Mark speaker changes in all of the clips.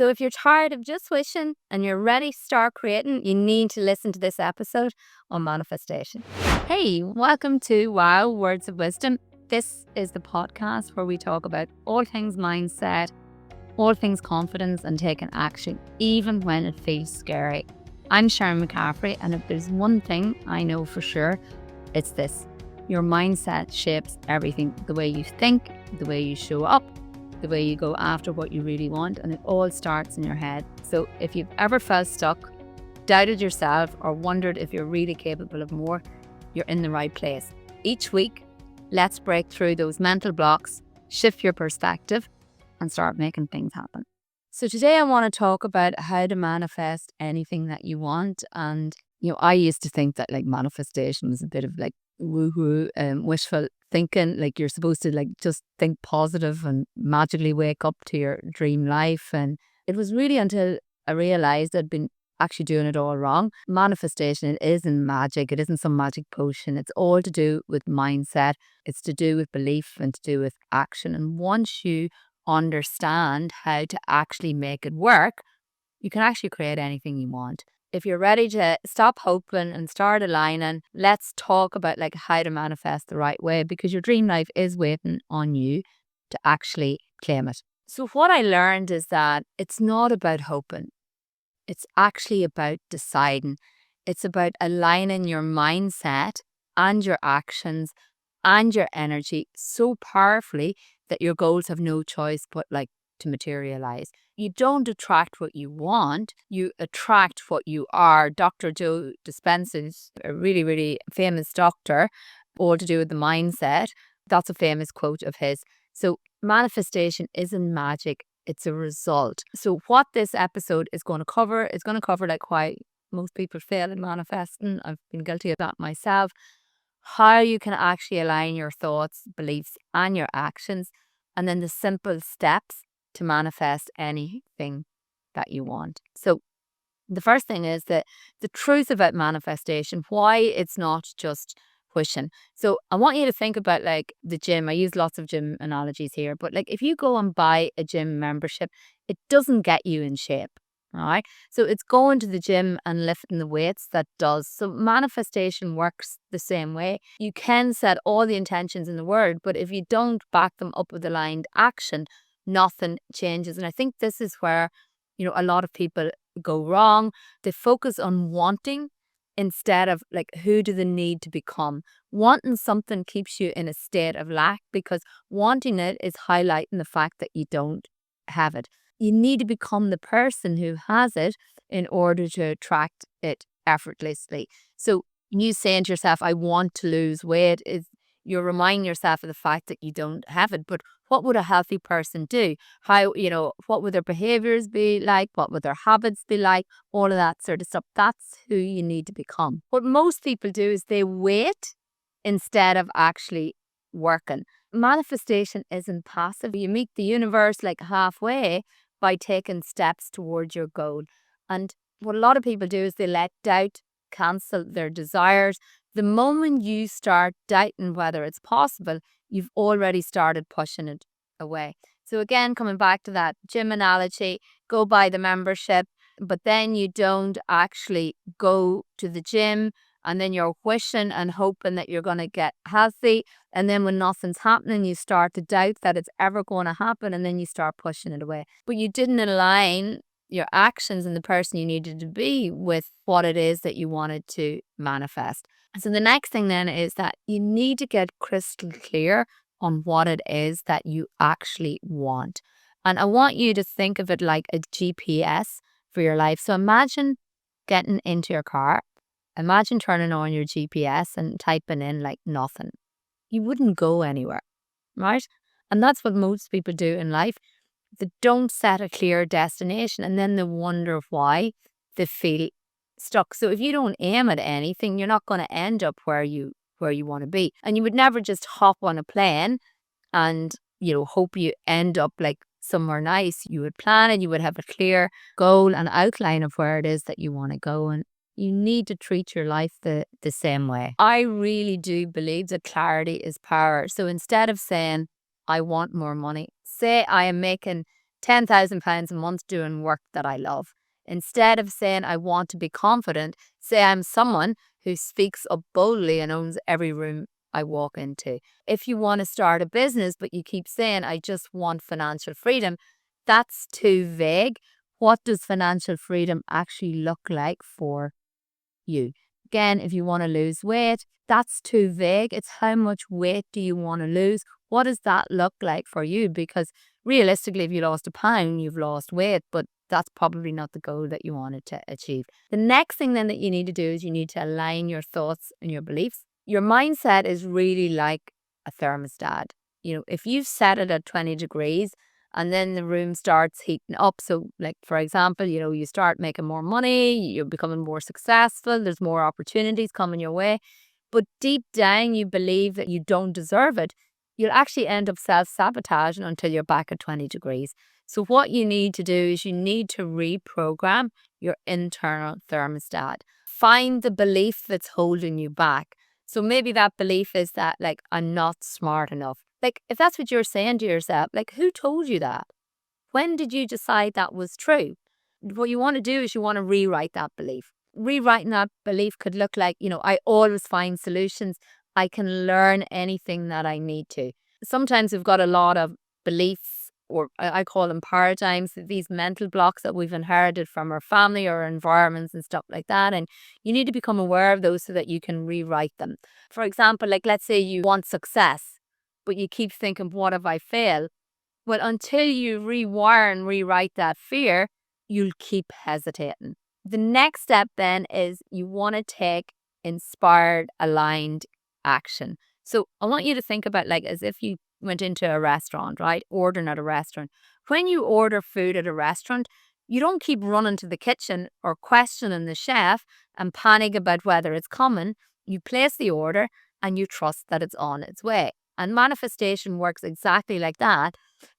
Speaker 1: So if you're tired of just wishing and you're ready to start creating, you need to listen to this episode on manifestation. Hey, welcome to Wow Words of Wisdom. This is the podcast where we talk about all things mindset, all things confidence and taking action, even when it feels scary. I'm Sharon McCaffrey, and if there's one thing I know for sure, it's this. Your mindset shapes everything. The way you think, the way you show up, the way you go after what you really want, and it all starts in your head. So if you've ever felt stuck, doubted yourself, or wondered if you're really capable of more, you're in the right place. Each week, let's break through those mental blocks, shift your perspective, and start making things happen. So today I want to talk about how to manifest anything that you want. And, I used to think that manifestation was a bit of woo-hoo wishful thinking, you're supposed to just think positive and magically wake up to your dream life. And it was really until I realized I'd been actually doing it all wrong. Manifestation, it isn't magic. It isn't some magic potion. It's all to do with mindset. It's to do with belief and to do with action. And once you understand how to actually make it work, you can actually create anything you want. If you're ready to stop hoping and start aligning, let's talk about how to manifest the right way, because your dream life is waiting on you to actually claim it. So what I learned is that it's not about hoping. It's actually about deciding. It's about aligning your mindset and your actions and your energy so powerfully that your goals have no choice but to materialize. You don't attract what you want, you attract what you are. Dr. Joe Dispenza's a really, really famous doctor, all to do with the mindset. That's a famous quote of his. So manifestation isn't magic, it's a result. So what this episode is going to cover why most people fail in manifesting. I've been guilty of that myself. How you can actually align your thoughts, beliefs, and your actions, and then the simple steps to manifest anything that you want. So the first thing is that the truth about manifestation, why it's not just wishing. So I want you to think about the gym. I use lots of gym analogies here, but if you go and buy a gym membership, it doesn't get you in shape. All right. So it's going to the gym and lifting the weights that does. So manifestation works the same way. You can set all the intentions in the world, but if you don't back them up with aligned action, nothing changes. And I think this is where, a lot of people go wrong. They focus on wanting instead of who do they need to become. Wanting something keeps you in a state of lack, because wanting it is highlighting the fact that you don't have it. You need to become the person who has it in order to attract it effortlessly. So you saying to yourself, I want to lose weight, is you're reminding yourself of the fact that you don't have it. But what would a healthy person do? How, what would their behaviors be like? What would their habits be like? All of that sort of stuff. That's who you need to become. What most people do is they wait instead of actually working. Manifestation isn't passive. You meet the universe halfway by taking steps towards your goal. And what a lot of people do is they let doubt cancel their desires. The moment you start doubting whether it's possible, you've already started pushing it away. So again, coming back to that gym analogy, go buy the membership, but then you don't actually go to the gym, and then you're wishing and hoping that you're going to get healthy. And then when nothing's happening, you start to doubt that it's ever going to happen, and then you start pushing it away. But you didn't align your actions and the person you needed to be with what it is that you wanted to manifest. So the next thing then is that you need to get crystal clear on what it is that you actually want. And I want you to think of it like a GPS for your life. So imagine getting into your car. Imagine turning on your GPS and typing in nothing. You wouldn't go anywhere, right? And that's what most people do in life. They don't set a clear destination, and then they wonder why they feel stuck. So if you don't aim at anything, you're not going to end up where you want to be. And you would never just hop on a plane and hope you end up somewhere nice. You would plan it, you would have a clear goal and outline of where it is that you want to go, and you need to treat your life the same way. I really do believe that clarity is power. So instead of saying, I want more money, say I am making £10,000 a month doing work that I love. Instead of saying I want to be confident, say I'm someone who speaks up boldly and owns every room I walk into. If you want to start a business, but you keep saying I just want financial freedom, that's too vague. What does financial freedom actually look like for you? Again, if you want to lose weight, that's too vague. It's how much weight do you want to lose? What does that look like for you? Because realistically, if you lost a pound, you've lost weight, but that's probably not the goal that you wanted to achieve. The next thing then that you need to do is you need to align your thoughts and your beliefs. Your mindset is really like a thermostat. If you set it at 20 degrees and then the room starts heating up. So like, for example, you start making more money, you're becoming more successful, there's more opportunities coming your way. But deep down, you believe that you don't deserve it. You'll actually end up self-sabotaging until you're back at 20 degrees. So what you need to do is you need to reprogram your internal thermostat. Find the belief that's holding you back. So maybe that belief is that, like, I'm not smart enough. Like, if that's what you're saying to yourself, like, who told you that? When did you decide that was true? What you want to do is you want to rewrite that belief. Rewriting that belief could look like, I always find solutions. I can learn anything that I need to. Sometimes we've got a lot of beliefs, or I call them paradigms, these mental blocks that we've inherited from our family or environments and stuff like that. And you need to become aware of those so that you can rewrite them. For example, like, let's say you want success, but you keep thinking, what if I fail? Well, until you rewire and rewrite that fear, you'll keep hesitating. The next step then is you want to take inspired, aligned action. So I want you to think about, like, as if you went into a restaurant, right? Ordering at a restaurant. When you order food at a restaurant, you don't keep running to the kitchen or questioning the chef and panic about whether it's coming. You place the order and you trust that it's on its way. And manifestation works exactly like that.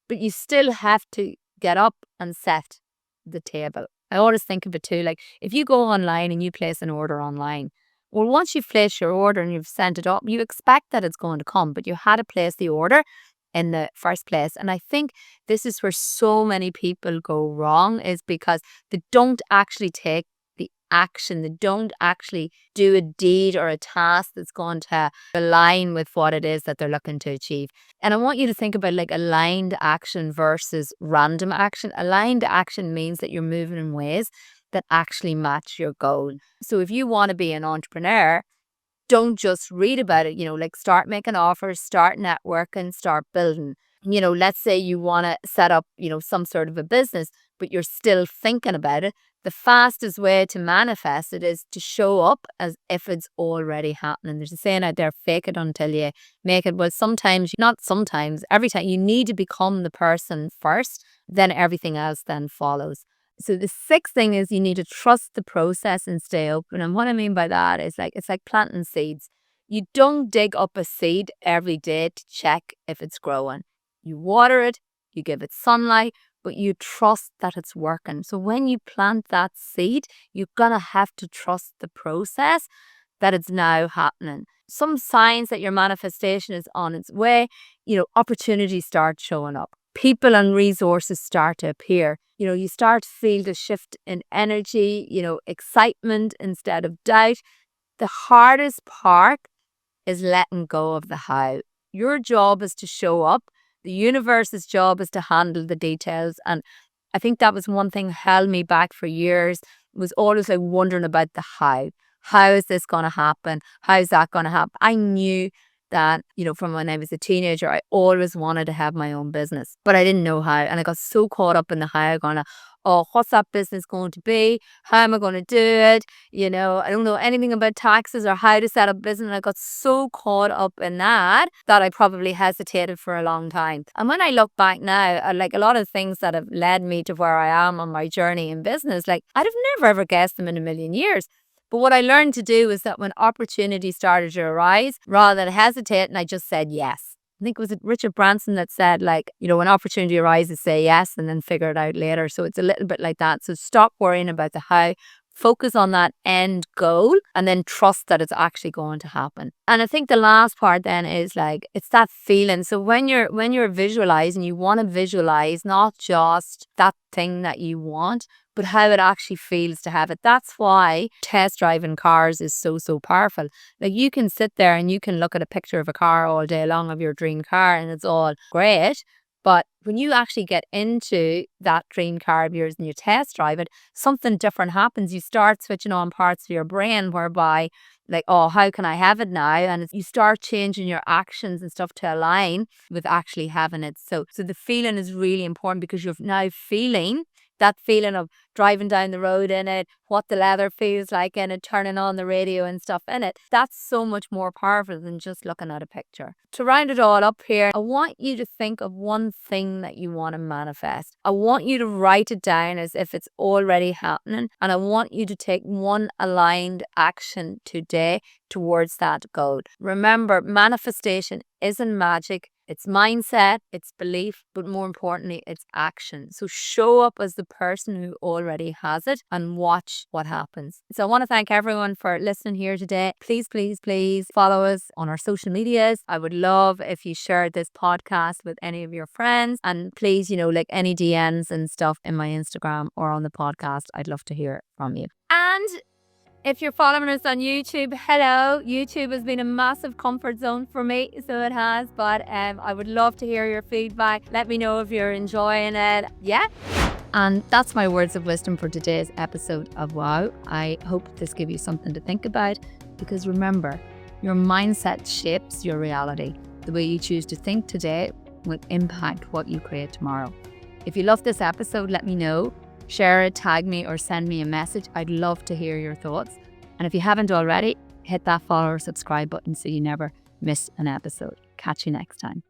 Speaker 1: But you still have to get up and set the table. I always think of it too, like, if you go online and you place an order online, well, once you've placed your order and you've sent it up, you expect that it's going to come, but you had to place the order in the first place. And I think this is where so many people go wrong, is because they don't actually take the action. They don't actually do a deed or a task that's going to align with what it is that they're looking to achieve. And I want you to think about, like, aligned action versus random action. Aligned action means that you're moving in ways that actually match your goal. So if you want to be an entrepreneur, don't just read about it, like, start making offers, start networking, start building. Let's say you want to set up, some sort of a business, but you're still thinking about it. The fastest way to manifest it is to show up as if it's already happening. There's a saying out there, fake it until you make it. Well, not sometimes, every time you need to become the person first, then everything else then follows. So the sixth thing is you need to trust the process and stay open. And what I mean by that is, like, it's like planting seeds. You don't dig up a seed every day to check if it's growing. You water it, you give it sunlight, but you trust that it's working. So when you plant that seed, you're going to have to trust the process that it's now happening. Some signs that your manifestation is on its way, opportunities start showing up. People and resources start to appear. You start to feel the shift in energy, excitement instead of doubt. The hardest part is letting go of the how. Your job is to show up. The universe's job is to handle the details. And I think that was one thing held me back for years, was always like wondering about the how. How is this going to happen? How is that going to happen? I knew that, from when I was a teenager, I always wanted to have my own business, but I didn't know how. And I got so caught up in the how, going, oh, what's that business going to be? How am I going to do it? I don't know anything about taxes or how to set up business. And I got so caught up in that I probably hesitated for a long time. And when I look back now, like, a lot of things that have led me to where I am on my journey in business, like, I'd have never ever guessed them in a million years. But what I learned to do is that when opportunities started to arise, rather than hesitate, I just said yes. I think it was Richard Branson that said, like, when opportunity arises, say yes and then figure it out later. So it's a little bit like that. So stop worrying about the how, Focus on that end goal and then trust that it's actually going to happen. And I think the last part then is like, it's that feeling. So when you're visualizing, you want to visualize not just that thing that you want, but how it actually feels to have it. That's why test driving cars is so, so powerful. Like, you can sit there and you can look at a picture of a car all day long, of your dream car, and it's all great. But when you actually get into that dream car of yours and you test drive it, something different happens. You start switching on parts of your brain whereby, like, oh, how can I have it now? And you start changing your actions and stuff to align with actually having it. So the feeling is really important, because you're now feeling that feeling of driving down the road in it, what the leather feels like in it, turning on the radio and stuff in it. That's so much more powerful than just looking at a picture. To round it all up here, I want you to think of one thing that you want to manifest. I want you to write it down as if it's already happening, and I want you to take one aligned action today towards that goal. Remember, manifestation isn't magic. It's mindset, it's belief, but more importantly, it's action. So show up as the person who already has it and watch what happens. So I want to thank everyone for listening here today. Please, please, please follow us on our social medias. I would love if you shared this podcast with any of your friends. And please, like any DMs and stuff in my Instagram or on the podcast, I'd love to hear from you. And if you're following us on YouTube, hello. YouTube has been a massive comfort zone for me, so it has. But I would love to hear your feedback. Let me know if you're enjoying it. Yeah. And that's my words of wisdom for today's episode of Wow. I hope this gave you something to think about, because remember, your mindset shapes your reality. The way you choose to think today will impact what you create tomorrow. If you love this episode, let me know. Share it, tag me, or send me a message. I'd love to hear your thoughts. And if you haven't already, hit that follow or subscribe button so you never miss an episode. Catch you next time.